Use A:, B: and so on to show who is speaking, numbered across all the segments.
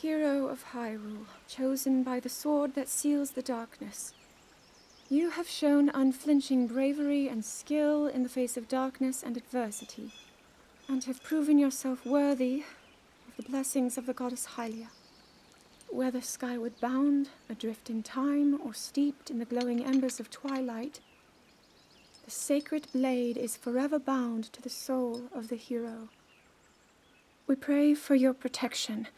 A: Hero of Hyrule, chosen by the sword that seals the darkness. You have shown unflinching bravery and skill in the face of darkness and adversity, and have proven yourself worthy of the blessings of the goddess Hylia. Whether skyward bound, adrift in time, or steeped in the glowing embers of twilight, the sacred blade is forever bound to the soul of the hero. We pray for your protection,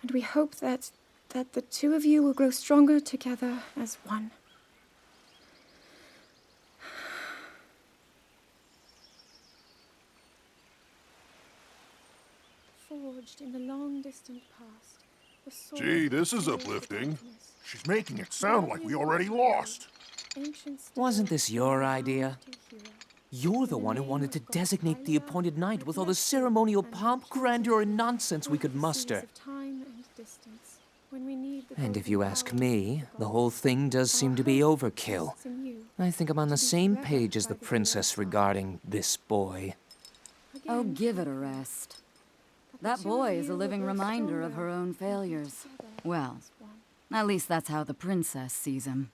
A: and we hope that the two of you will grow stronger together as one. Forged in the long distant past, the sword.
B: Gee, this is uplifting. She's making it sound like we already lost.
C: Wasn't this your idea? You're the one who wanted to designate the appointed knight with all the ceremonial pomp, grandeur, and nonsense we could muster. And if you ask me, the whole thing does seem to be overkill. I think I'm on the same page as the princess regarding this boy.
D: Oh, give it a rest. That boy is a living reminder of her own failures. Well, at least that's how the princess sees him.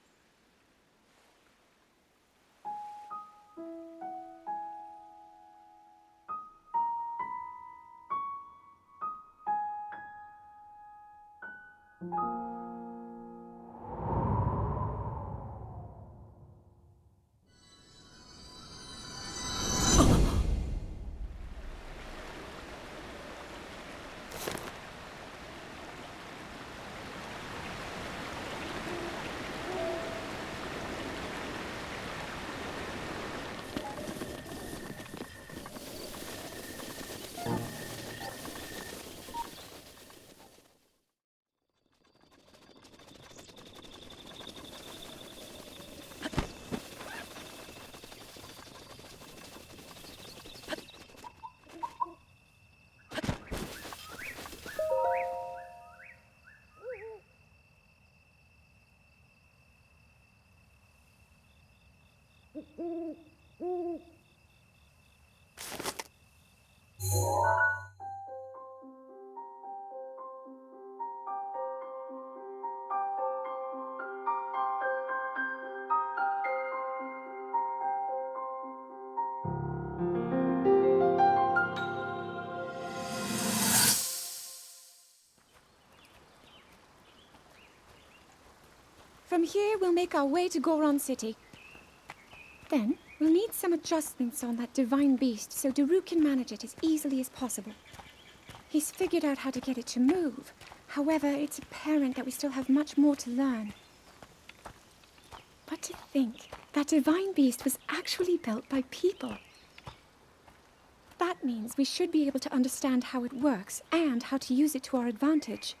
A: From here, we'll make our way to Goron City. Then, we'll need some adjustments on that divine beast so Daru can manage it as easily as possible. He's figured out how to get it to move. However, it's apparent that we still have much more to learn. But to think, that divine beast was actually built by people. That means we should be able to understand how it works and how to use it to our advantage.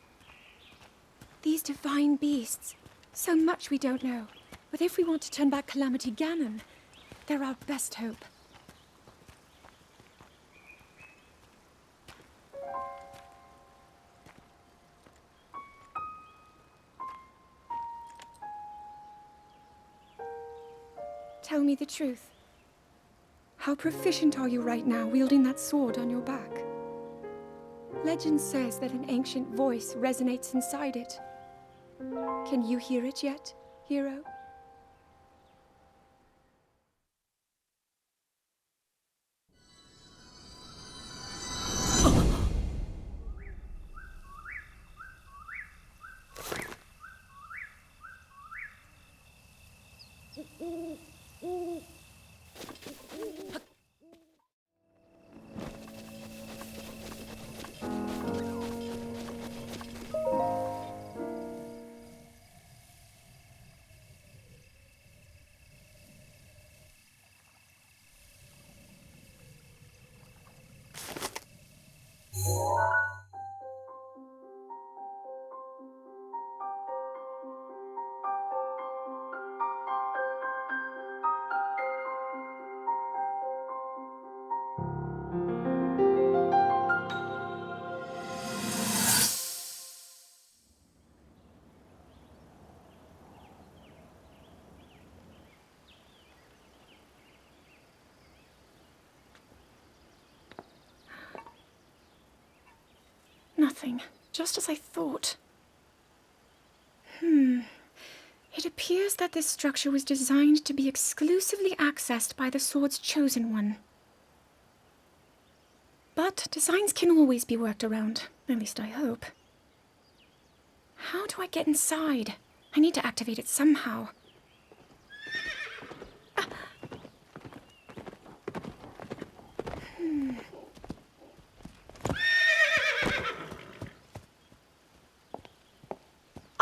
A: These divine beasts, so much we don't know. But if we want to turn back Calamity Ganon, they're our best hope. Tell me the truth. How proficient are you right now wielding that sword on your back? Legend says that an ancient voice resonates inside it. Can you hear it yet, hero? something, just as I thought. It appears that this structure was designed to be exclusively accessed by the sword's chosen one. But designs can always be worked around, at least I hope. How do I get inside? I need to activate it somehow.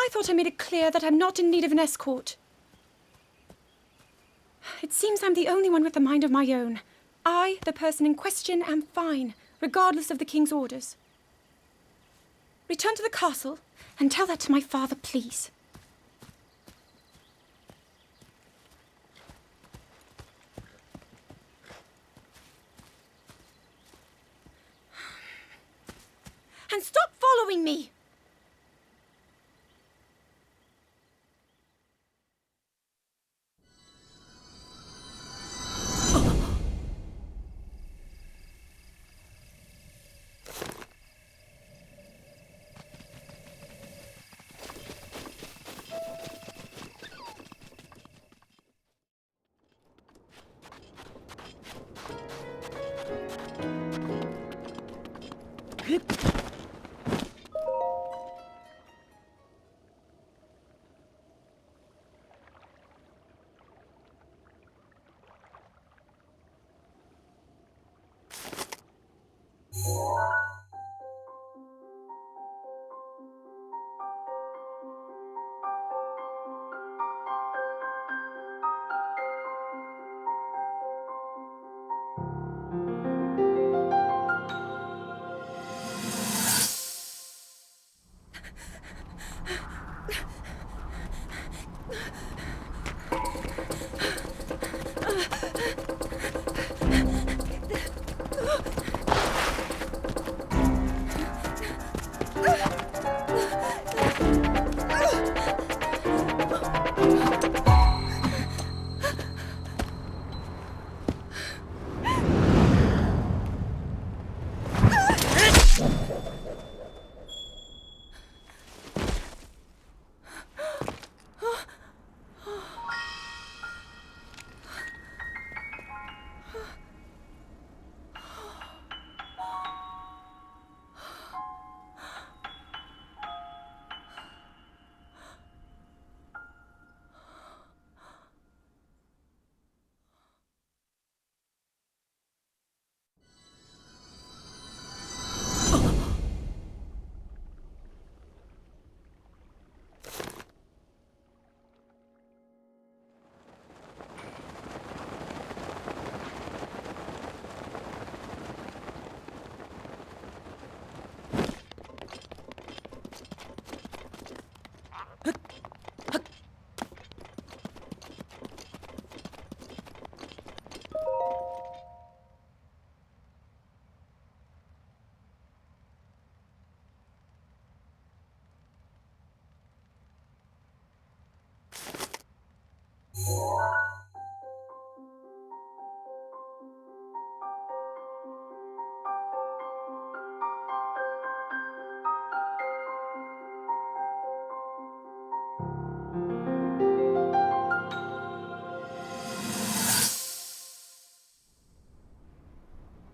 A: I thought I made it clear that I'm not in need of an escort. It seems I'm the only one with a mind of my own. I, the person in question, am fine, regardless of the king's orders. Return to the castle and tell that to my father, please. And stop following me!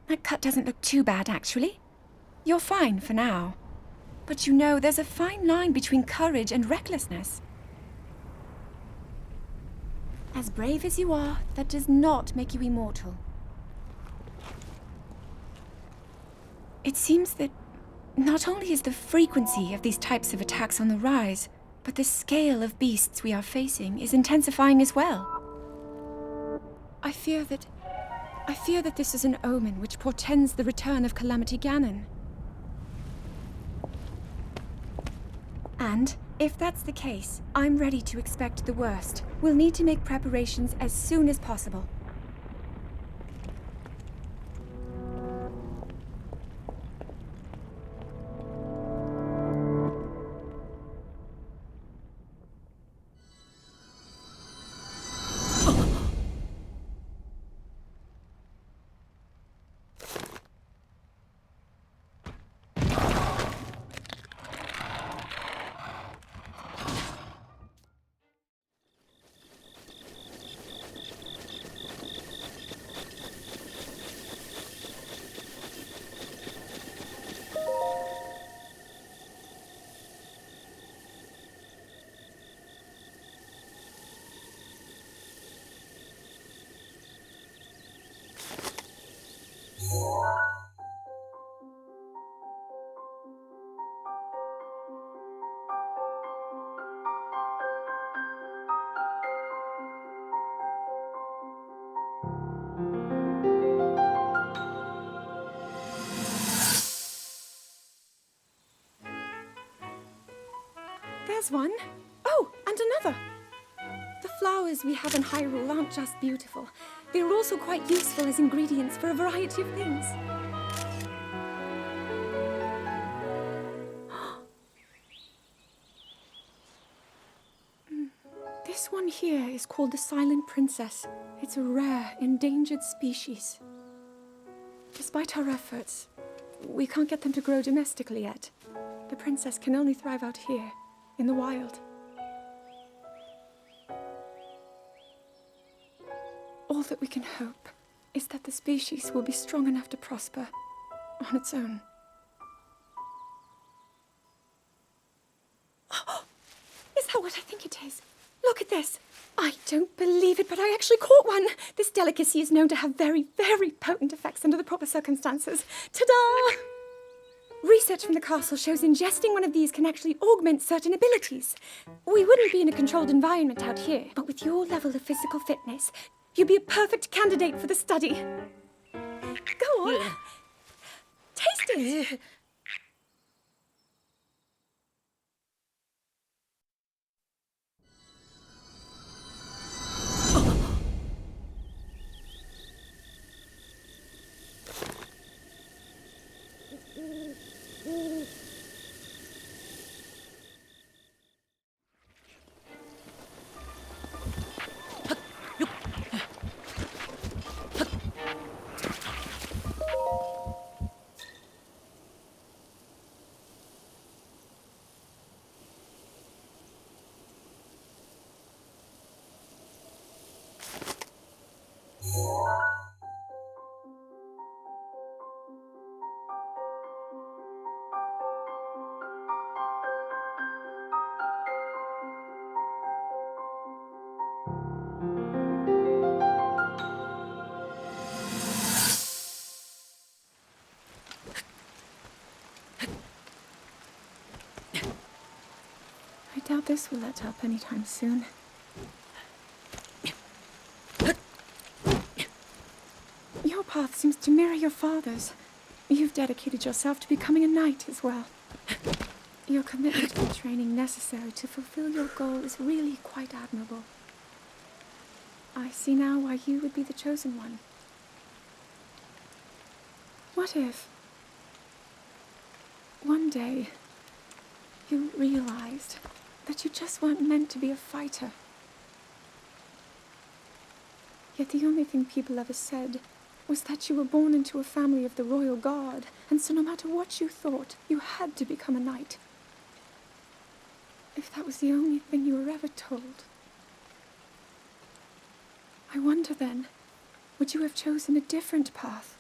A: That cut doesn't look too bad, actually. You're fine for now. But you know, there's a fine line between courage and recklessness. As brave as you are, that does not make you immortal. It seems that not only is the frequency of these types of attacks on the rise, but the scale of beasts we are facing is intensifying as well. I fear that this is an omen which portends the return of Calamity Ganon. And, if that's the case, I'm ready to expect the worst. We'll need to make preparations as soon as possible. There's one. Oh, and another. The flowers we have in Hyrule aren't just beautiful. They're also quite useful as ingredients for a variety of things. This one here is called the Silent Princess. It's a rare, endangered species. Despite our efforts, we can't get them to grow domestically yet. The princess can only thrive out here, in the wild. All that we can hope is that the species will be strong enough to prosper on its own. Is that what I think it is? Look at this. I don't believe it, but I actually caught one. This delicacy is known to have very, very potent effects under the proper circumstances. Ta-da! Research from the castle shows ingesting one of these can actually augment certain abilities. We wouldn't be in a controlled environment out here, but with your level of physical fitness, you'd be a perfect candidate for the study. Go on. Taste it. I doubt this will let up anytime soon. Your path seems to mirror your father's. You've dedicated yourself to becoming a knight as well. Your commitment to the training necessary to fulfill your goal is really quite admirable. I see now why you would be the chosen one. What if one day you realized that you just weren't meant to be a fighter? Yet the only thing people ever said was that you were born into a family of the royal guard, and so no matter what you thought, you had to become a knight. If that was the only thing you were ever told, I wonder then, would you have chosen a different path?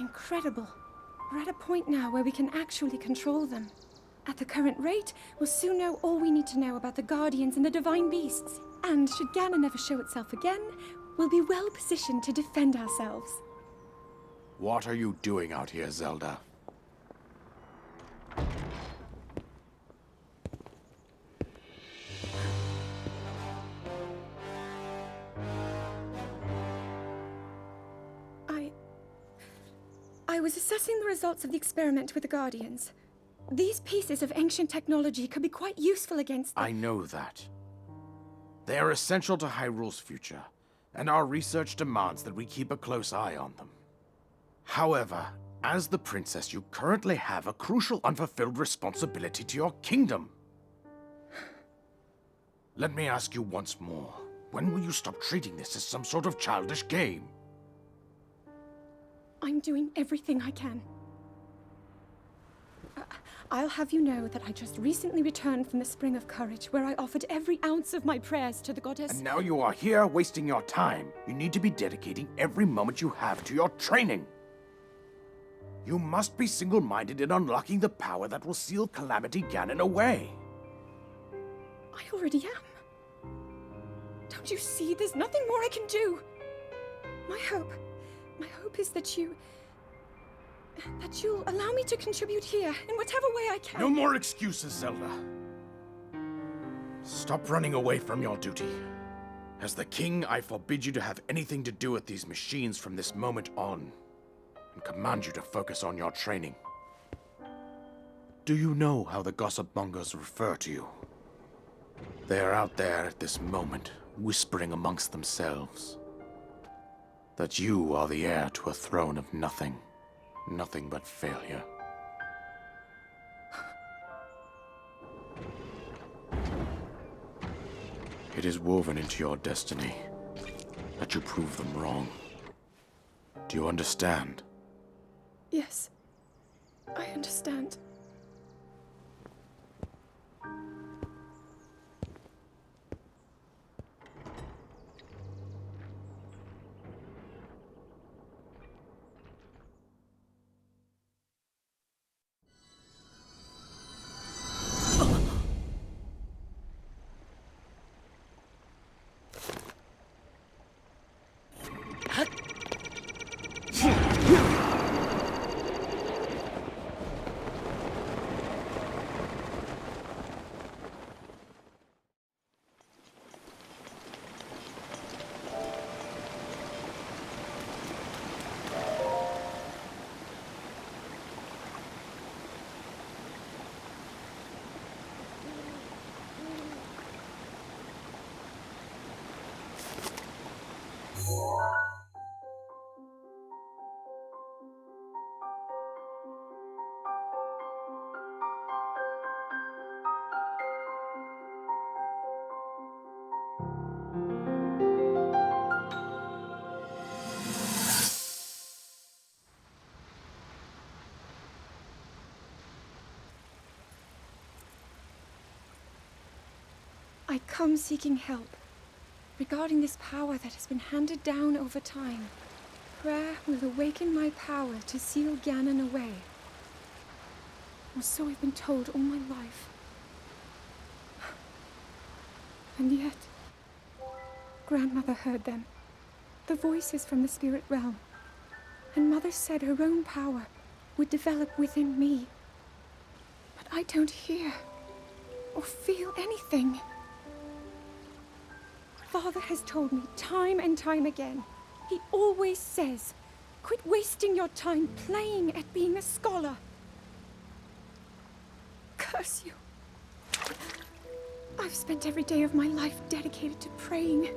A: Incredible. We're at a point now where we can actually control them. At the current rate, we'll soon know all we need to know about the Guardians and the Divine Beasts. And should Ganon ever show itself again, we'll be well positioned to defend ourselves.
B: What are you doing out here, Zelda?
A: I was assessing the results of the experiment with the Guardians. These pieces of ancient technology could be quite useful against them.
B: I know that. They are essential to Hyrule's future, and our research demands that we keep a close eye on them. However, as the princess, you currently have a crucial unfulfilled responsibility to your kingdom. Let me ask you once more, when will you stop treating this as some sort of childish game?
A: I'm doing everything I can. I'll have you know that I just recently returned from the Spring of Courage, where I offered every ounce of my prayers to the goddess.
B: And now you are here wasting your time. You need to be dedicating every moment you have to your training. You must be single-minded in unlocking the power that will seal Calamity Ganon away.
A: I already am. Don't you see? There's nothing more I can do. My hope is that you'll allow me to contribute here in whatever way I can.
B: No more excuses, Zelda. Stop running away from your duty. As the king, I forbid you to have anything to do with these machines from this moment on, and command you to focus on your training. Do you know how the gossip mongers refer to you? They are out there at this moment, whispering amongst themselves that you are the heir to a throne of nothing but failure. It is woven into your destiny that you prove them wrong. Do you understand?
A: Yes, I understand. I come seeking help regarding this power that has been handed down over time. Prayer will awaken my power to seal Ganon away. Or so I've been told all my life. And yet, Grandmother heard them, the voices from the spirit realm, and Mother said her own power would develop within me. But I don't hear or feel anything. Father has told me time and time again. He always says, quit wasting your time playing at being a scholar. Curse you. I've spent every day of my life dedicated to praying.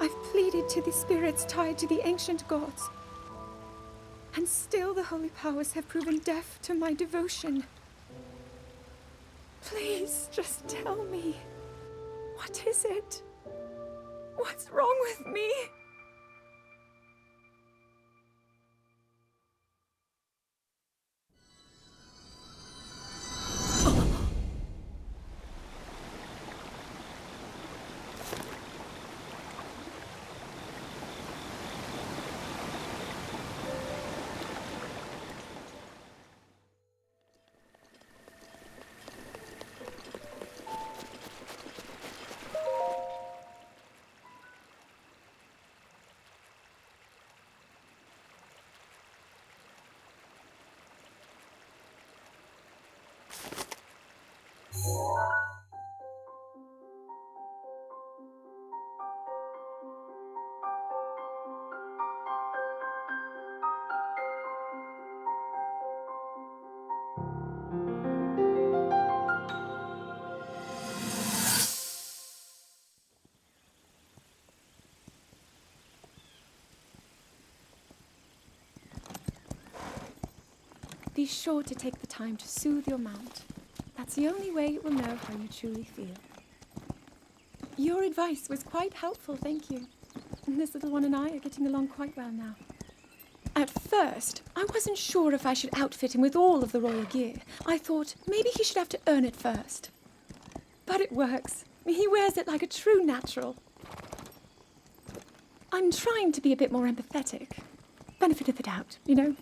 A: I've pleaded to the spirits tied to the ancient gods. And still the holy powers have proven deaf to my devotion. Please, just tell me. What is it? What's wrong with me? Be sure to take the time to soothe your mount. That's the only way it will know how you truly feel. Your advice was quite helpful, thank you. This little one and I are getting along quite well now. At first, I wasn't sure if I should outfit him with all of the royal gear. I thought maybe he should have to earn it first. But it works. He wears it like a true natural. I'm trying to be a bit more empathetic. Benefit of the doubt, you know?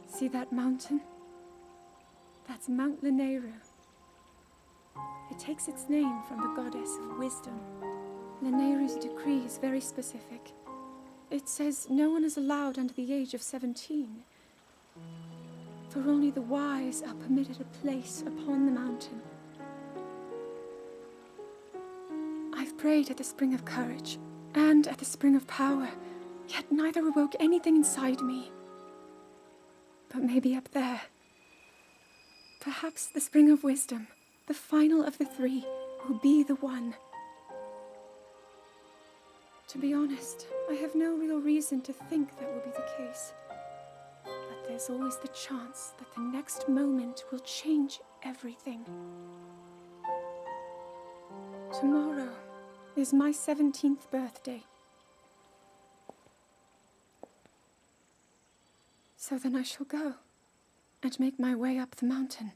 A: See that mountain? That's Mount Lanayru. It takes its name from the goddess of wisdom. Lanayru's decree is very specific. It says no one is allowed under the age of 17. For only the wise are permitted a place upon the mountain. I've prayed at the Spring of Courage and at the Spring of Power, yet neither awoke anything inside me. But maybe up there. Perhaps the Spring of Wisdom, the final of the three, will be the one. To be honest, I have no real reason to think that will be the case. But there's always the chance that the next moment will change everything. Tomorrow is my 17th birthday. So then I shall go and make my way up the mountain.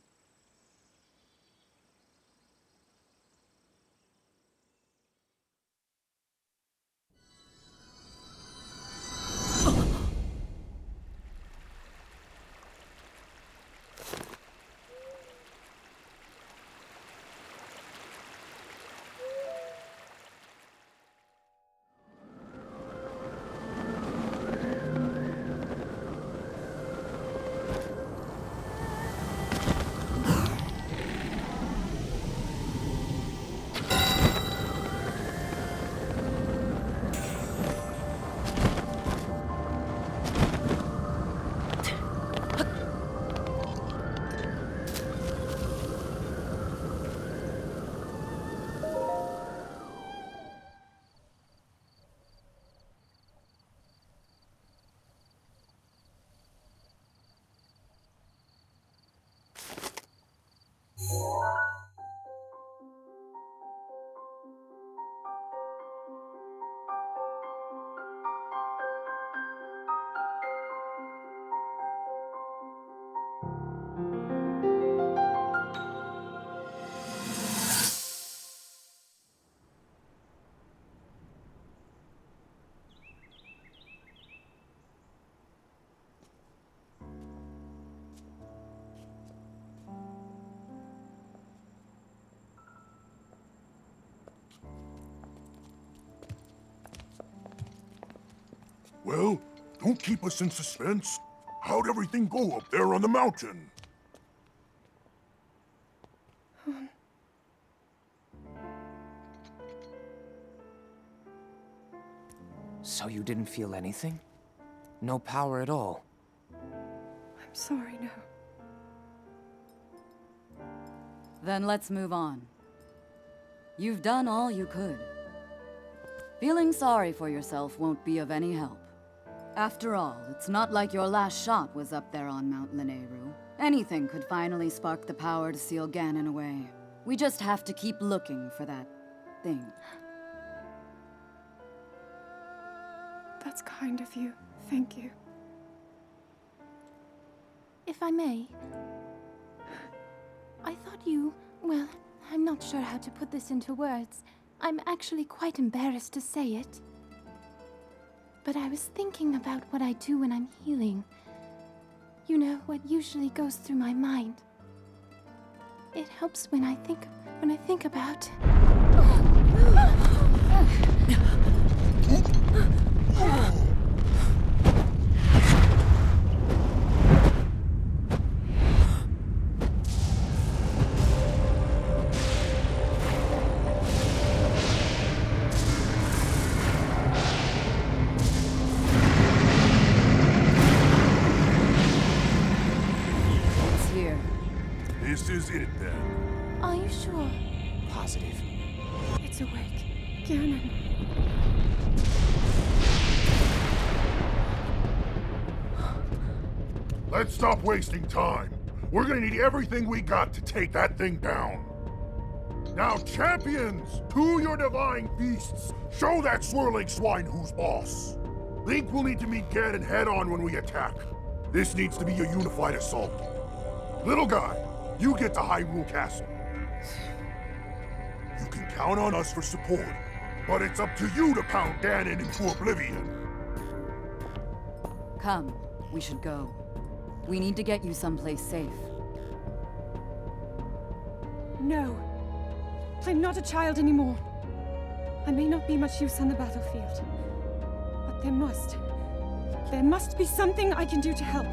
E: Well, don't keep us in suspense. How'd everything go up there on the mountain?
C: So you didn't feel anything? No power at all?
A: I'm sorry, no.
D: Then let's move on. You've done all you could. Feeling sorry for yourself won't be of any help. After all, it's not like your last shot was up there on Mount Lanayru. Anything could finally spark the power to seal Ganon away. We just have to keep looking for that thing.
A: That's kind of you. Thank you.
F: If I may, I thought you... well, I'm not sure how to put this into words. I'm actually quite embarrassed to say it. But I was thinking about what I do when I'm healing. You know, what usually goes through my mind. It helps when I think when I think about...
D: It's here.
E: This is it then.
F: Are you sure?
C: Positive.
A: It's awake. Ganon.
E: Let's stop wasting time. We're gonna need everything we got to take that thing down. Now, champions, to your divine beasts, show that swirling swine who's boss. Link will need to meet Ganon head-on when we attack. This needs to be a unified assault. Little guy, you get to Hyrule Castle. You can count on us for support, but it's up to you to pound Ganon into oblivion.
D: Come, we should go. We need to get you someplace safe.
A: No. I'm not a child anymore. I may not be much use on the battlefield, but there must be something I can do to help.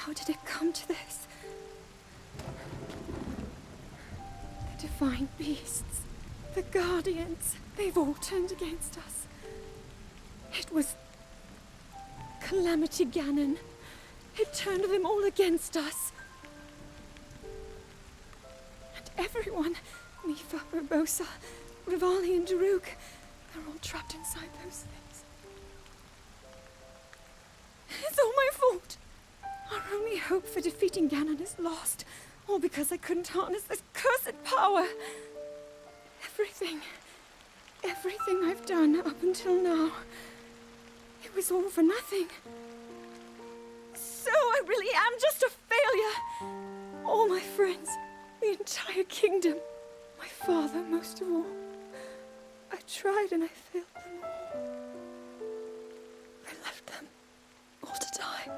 A: How did it come to this? The divine beasts, the guardians, they've all turned against us. It was Calamity Ganon. It turned them all against us. And everyone, Mipha, Urbosa, Rivali and Daruk, they're all trapped inside those things. It's all my fault. Our only hope for defeating Ganon is lost, all because I couldn't harness this cursed power. Everything I've done up until now, it was all for nothing. So I really am just a failure. All my friends, the entire kingdom, my father most of all. I tried and I failed them all. I left them all to die.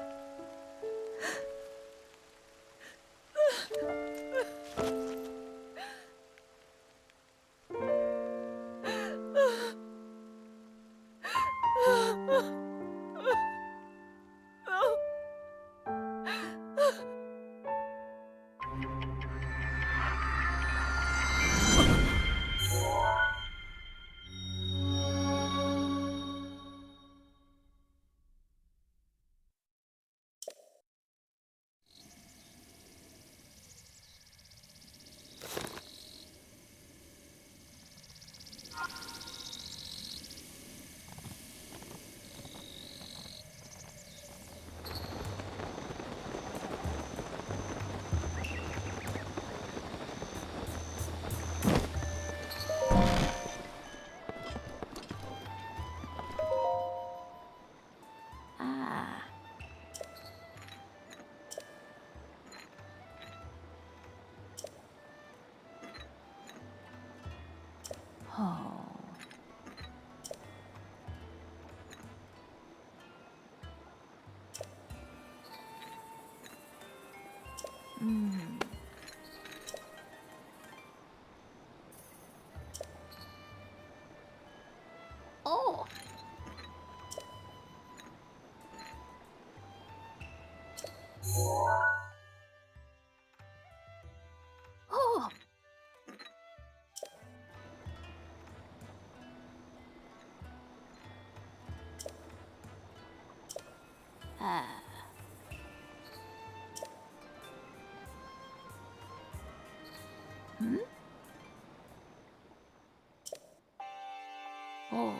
C: Oh.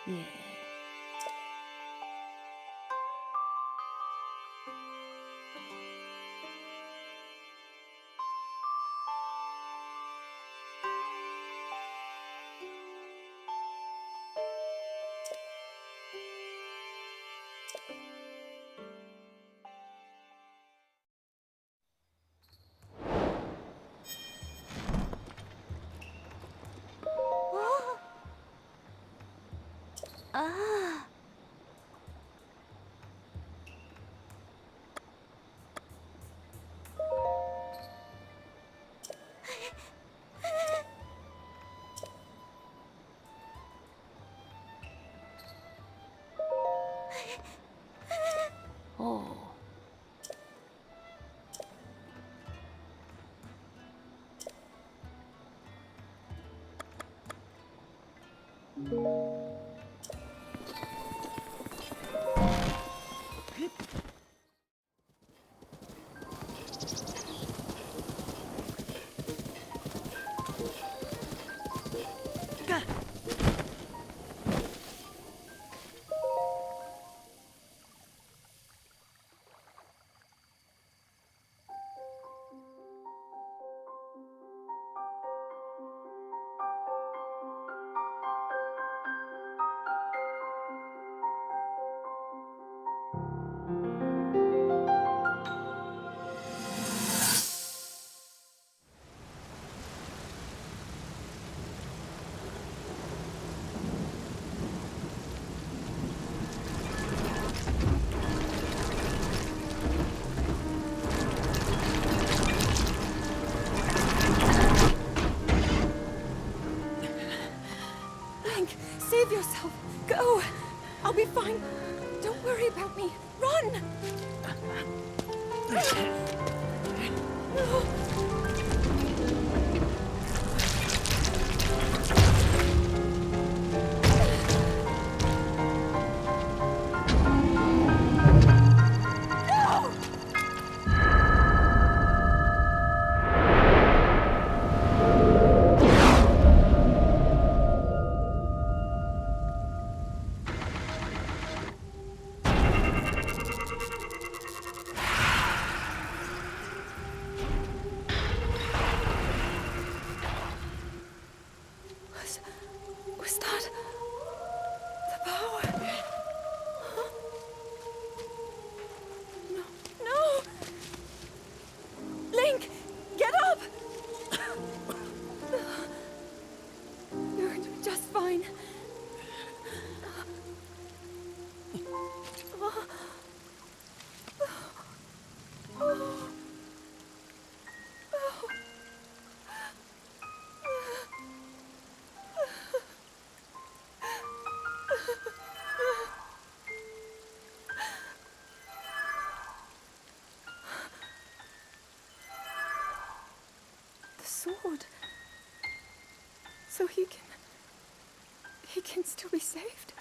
C: Yeah.
F: Ah.
C: Oh.
A: Link, save yourself. Go. I'll be fine. Don't worry about me. Run! Was that the power? Huh? No, no! Link, get up! You're just fine. The sword. So he can still be saved?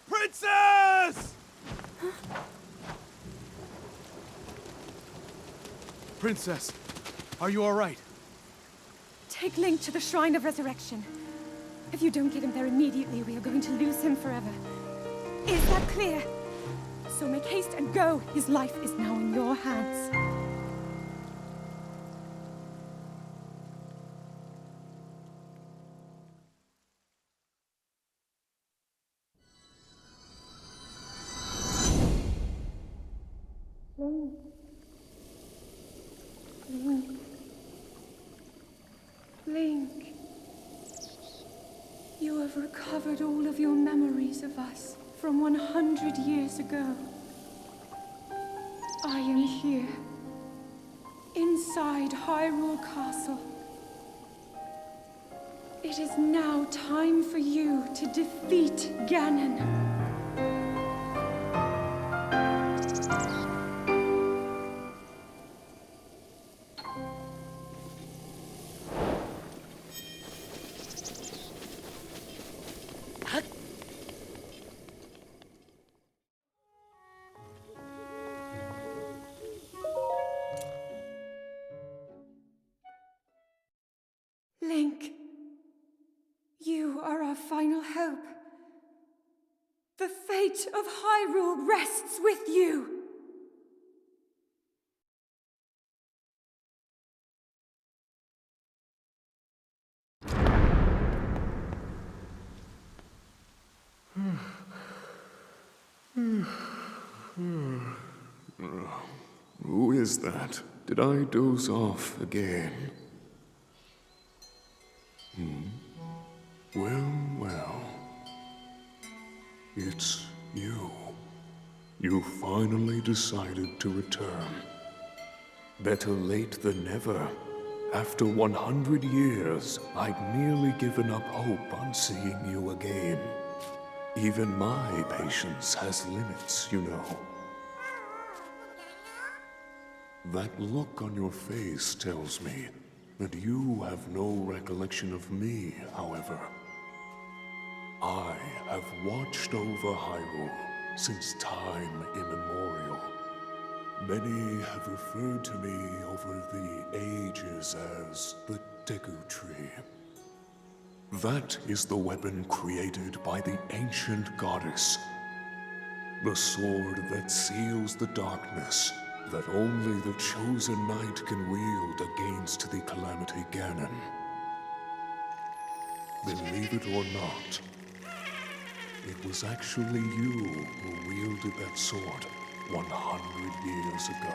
B: Princess! Princess, are you all right?
A: Take Link to the Shrine of Resurrection. If you don't get him there immediately, we are going to lose him forever. Is that clear? So make haste and go. His life is now in your hands. Link. Link. Link. You have recovered all of your memories of us from 100 years ago. I am here, inside Hyrule Castle. It is now time for you to defeat Ganon. The fate of Hyrule rests with you!
G: Who is that? Did I doze off again? Well, well. It's you. You finally decided to return. Better late than never. After 100 years, I'd nearly given up hope on seeing you again. Even my patience has limits, you know. That look on your face tells me that you have no recollection of me, however. I have watched over Hyrule since time immemorial. Many have referred to me over the ages as the Deku Tree. That is the weapon created by the ancient goddess. The sword that seals the darkness that only the chosen knight can wield against the Calamity Ganon. Believe it or not, it was actually you who wielded that sword 100 years ago.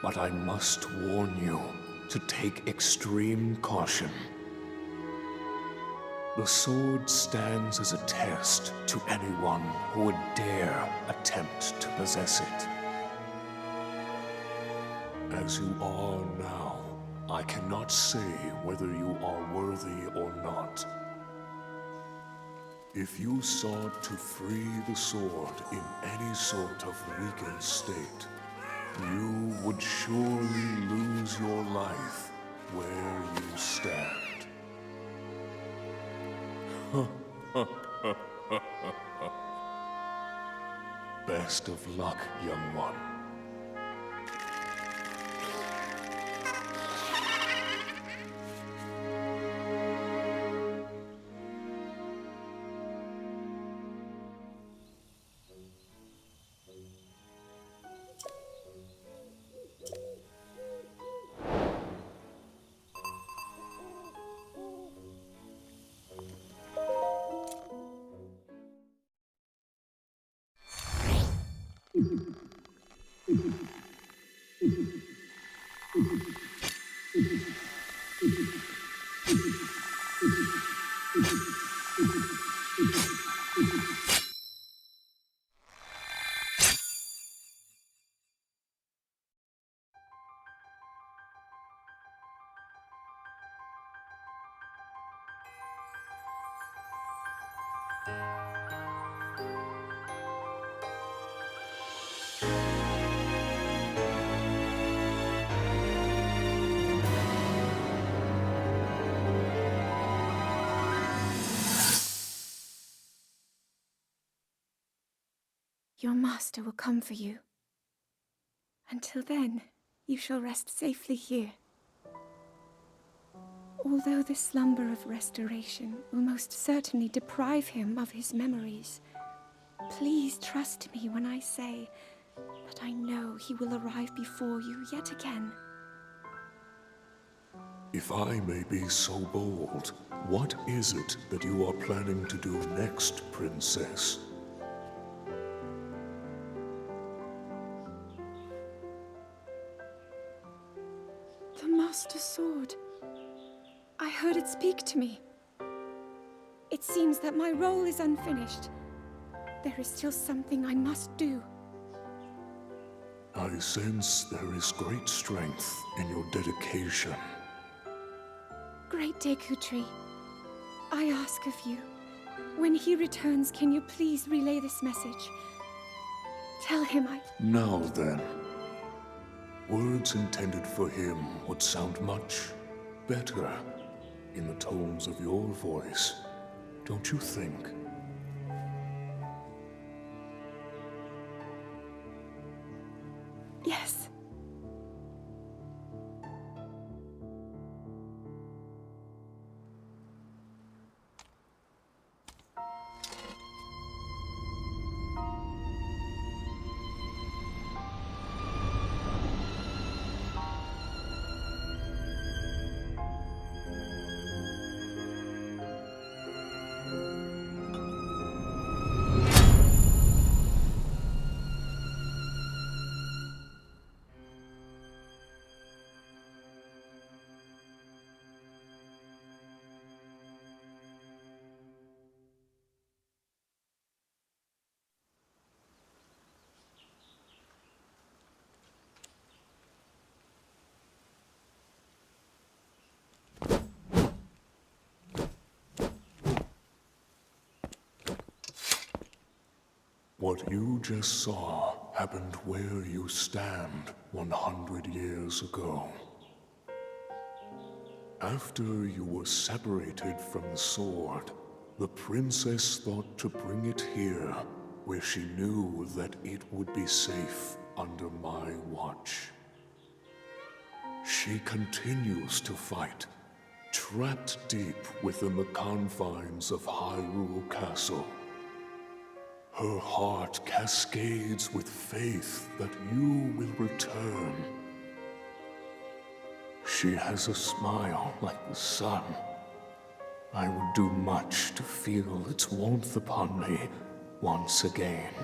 G: But I must warn you to take extreme caution. The sword stands as a test to anyone who would dare attempt to possess it. As you are now, I cannot say whether you are worthy or not. If you sought to free the sword in any sort of weakened state, you would surely lose your life where you stand. Best of luck, young one.
A: Your master will come for you. Until then, you shall rest safely here. Although the slumber of restoration will most certainly deprive him of his memories, please trust me when I say that I know he will arrive before you yet again.
G: If I may be so bold, what is it that you are planning to do next, Princess?
A: The Master Sword. I heard it speak to me. It seems that my role is unfinished. There is still something I must do.
G: I sense there is great strength in your dedication.
A: Great Deku Tree, I ask of you, when he returns, can you please relay this message? Tell him
G: Now then, words intended for him would sound much better in the tones of your voice, don't you think?
A: Yes.
G: What you just saw happened where you stand 100 years ago. After you were separated from the sword, the princess thought to bring it here, where she knew that it would be safe under my watch. She continues to fight, trapped deep within the confines of Hyrule Castle. Her heart cascades with faith that you will return. She has a smile like the sun. I would do much to feel its warmth upon me once again.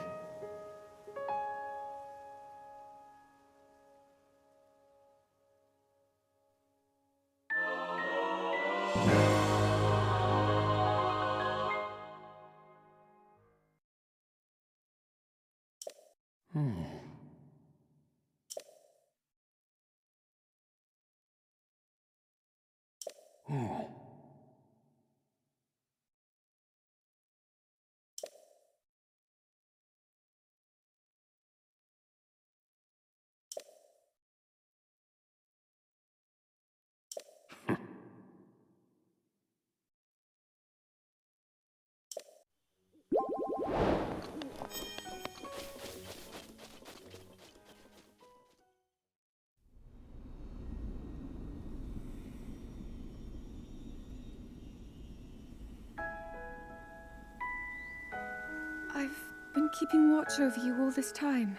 A: I've been keeping watch over you all this time.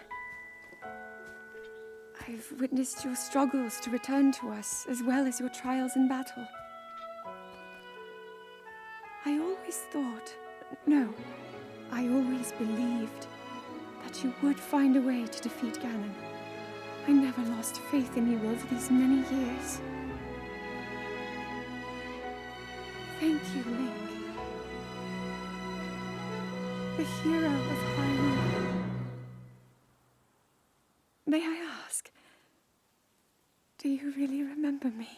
A: I've witnessed your struggles to return to us, as well as your trials in battle. I always thought, no, I always believed that you would find a way to defeat Ganon. I never lost faith in you over these many years. Thank you, Link. The hero of Hyrule. May I ask, do you really remember me?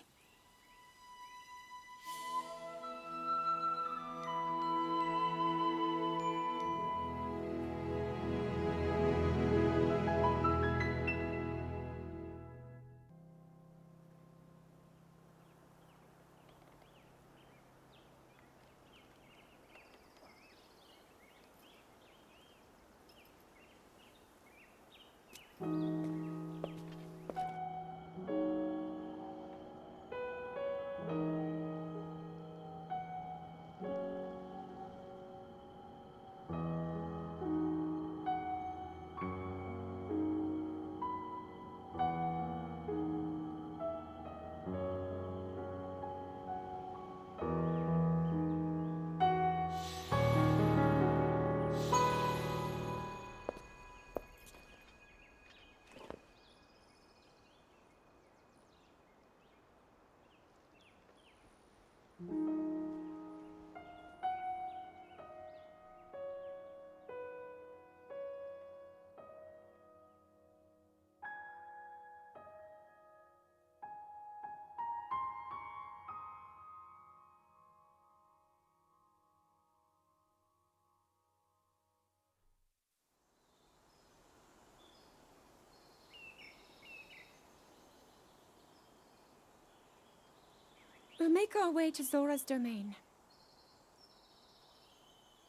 A: We'll make our way to Zora's domain.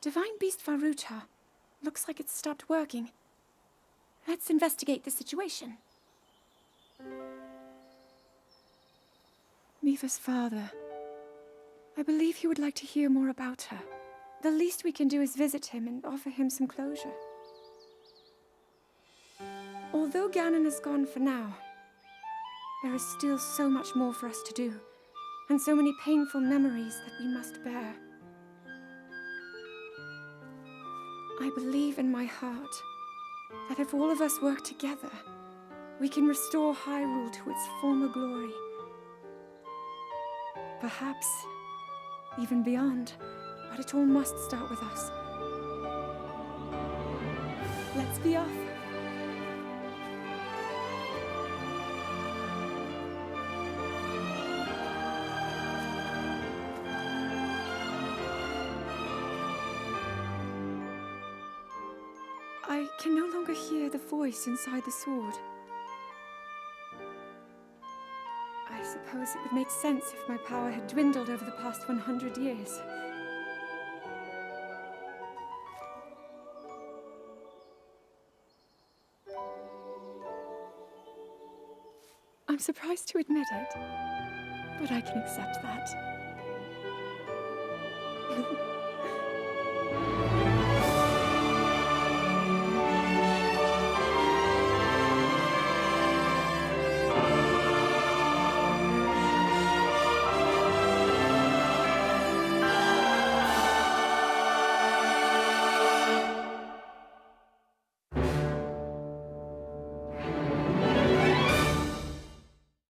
A: Divine Beast Faruta. Looks like it's stopped working. Let's investigate the situation. Miva's father. I believe he would like to hear more about her. The least we can do is visit him and offer him some closure. Although Ganon is gone for now, there is still so much more for us to do, and so many painful memories that we must bear. I believe in my heart that if all of us work together, we can restore Hyrule to its former glory. Perhaps even beyond, but it all must start with us. Let's be off. I can no longer hear the voice inside the sword. I suppose it would make sense if my power had dwindled over the past 100 years. I'm surprised to admit it, but I can accept that.